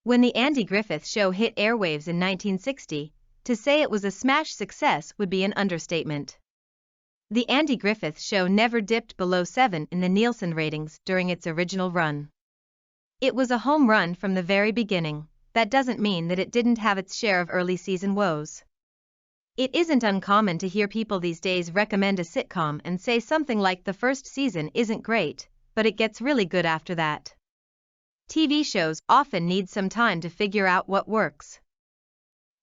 When the Andy Griffith Show hit airwaves in 1960, to say it was a smash success would be an understatement. The Andy Griffith Show never dipped below 7 in the Nielsen ratings during its original run. It was a home run from the very beginning. That doesn't mean that it didn't have its share of early season woes. It isn't uncommon to hear people these days recommend a sitcom and say something like the first season isn't great, but it gets really good after that. TV shows often need some time to figure out what works,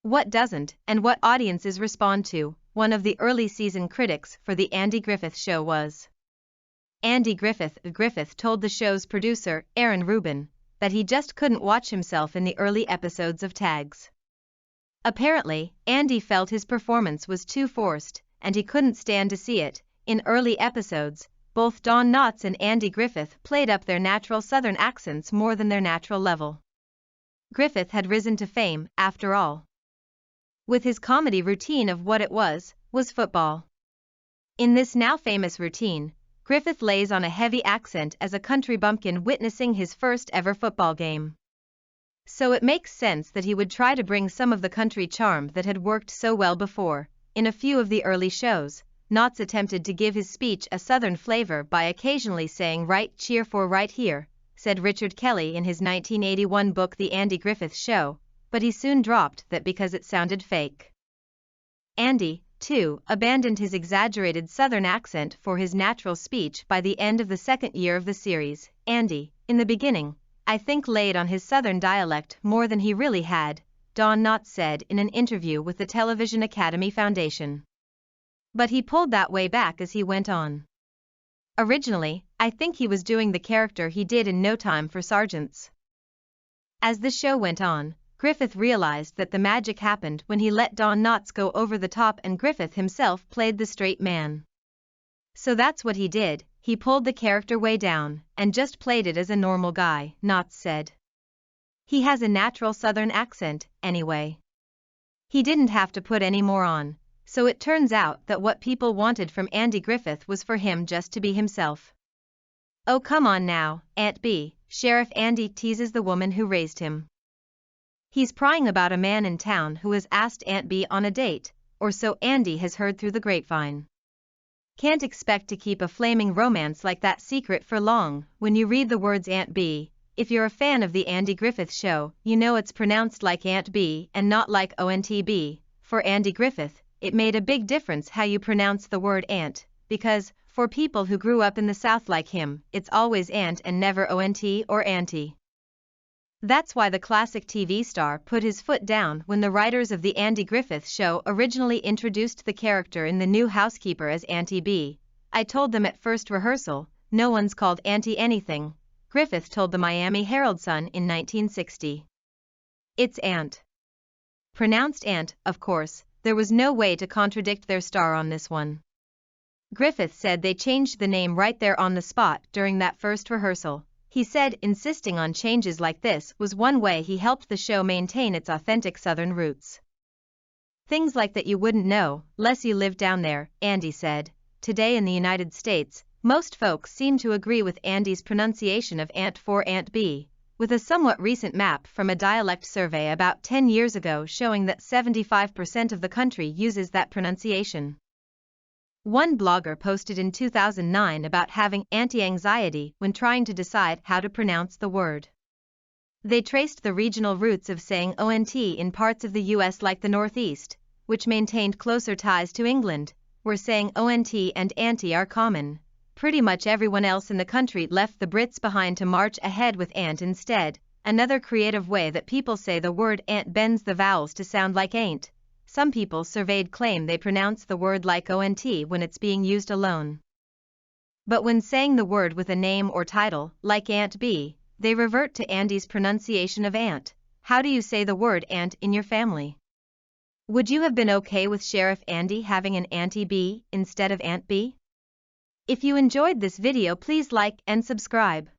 what doesn't, and what audiences respond to. One of the early season critics for the Andy Griffith Show was Andy Griffith. Griffith told the show's producer, Aaron Rubin, that he just couldn't watch himself in the early episodes of Tags. Apparently, Andy felt his performance was too forced, and he couldn't stand to see it. In early episodes, both Don Knotts and Andy Griffith played up their natural Southern accents more than their natural level. Griffith had risen to fame, after all, with his comedy routine of What It Was football. In this now famous routine, Griffith lays on a heavy accent as a country bumpkin witnessing his first ever football game. So it makes sense that he would try to bring some of the country charm that had worked so well before. In a few of the early shows, Knotts attempted to give his speech a Southern flavor by occasionally saying "right cheer for right here," said Richard Kelly in his 1981 book The Andy Griffith Show, but he soon dropped that because it sounded fake. Andy, too, abandoned his exaggerated Southern accent for his natural speech by the end of the second year of the series. Andy, in the beginning, I think laid on his Southern dialect more than he really had, Don Knotts said in an interview with the Television Academy Foundation. But he pulled that way back as he went on. Originally, I think he was doing the character he did in No Time for Sergeants. As the show went on, Griffith realized that the magic happened when he let Don Knotts go over the top and Griffith himself played the straight man. So that's what he did, he pulled the character way down, and just played it as a normal guy, Knotts said. He has a natural Southern accent, anyway. He didn't have to put any more on, so it turns out that what people wanted from Andy Griffith was for him just to be himself. Oh come on now, Aunt B, Sheriff Andy teases the woman who raised him. He's prying about a man in town who has asked Aunt B on a date, or so Andy has heard through the grapevine. Can't expect to keep a flaming romance like that secret for long. When you read the words Aunt B, if you're a fan of the Andy Griffith Show, you know it's pronounced like Aunt B and not like ONTB. For Andy Griffith, it made a big difference how you pronounce the word aunt, because, for people who grew up in the South like him, it's always aunt and never ONT or auntie. That's why the classic TV star put his foot down when the writers of the Andy Griffith Show originally introduced the character in The New Housekeeper as Auntie B. I told them at first rehearsal, no one's called Auntie anything, Griffith told the Miami Herald-Sun in 1960. It's Aunt. Pronounced Aunt, of course, there was no way to contradict their star on this one. Griffith said they changed the name right there on the spot during that first rehearsal. He said insisting on changes like this was one way he helped the show maintain its authentic Southern roots. Things like that you wouldn't know, less you lived down there, Andy said. Today in the United States, most folks seem to agree with Andy's pronunciation of Aunt for Aunt B, with a somewhat recent map from a dialect survey about 10 years ago showing that 75% of the country uses that pronunciation. One blogger posted in 2009 about having anti-anxiety when trying to decide how to pronounce the word. They traced the regional roots of saying ONT in parts of the US like the Northeast, which maintained closer ties to England, where saying ONT and auntie are common. Pretty much everyone else in the country left the Brits behind to march ahead with aunt instead. Another creative way that people say the word aunt bends the vowels to sound like ain't. Some people surveyed claim they pronounce the word like ONT when it's being used alone. But when saying the word with a name or title, like Aunt B, they revert to Andy's pronunciation of aunt. How do you say the word aunt in your family? Would you have been okay with Sheriff Andy having an Auntie B instead of Aunt B? If you enjoyed this video, please like and subscribe.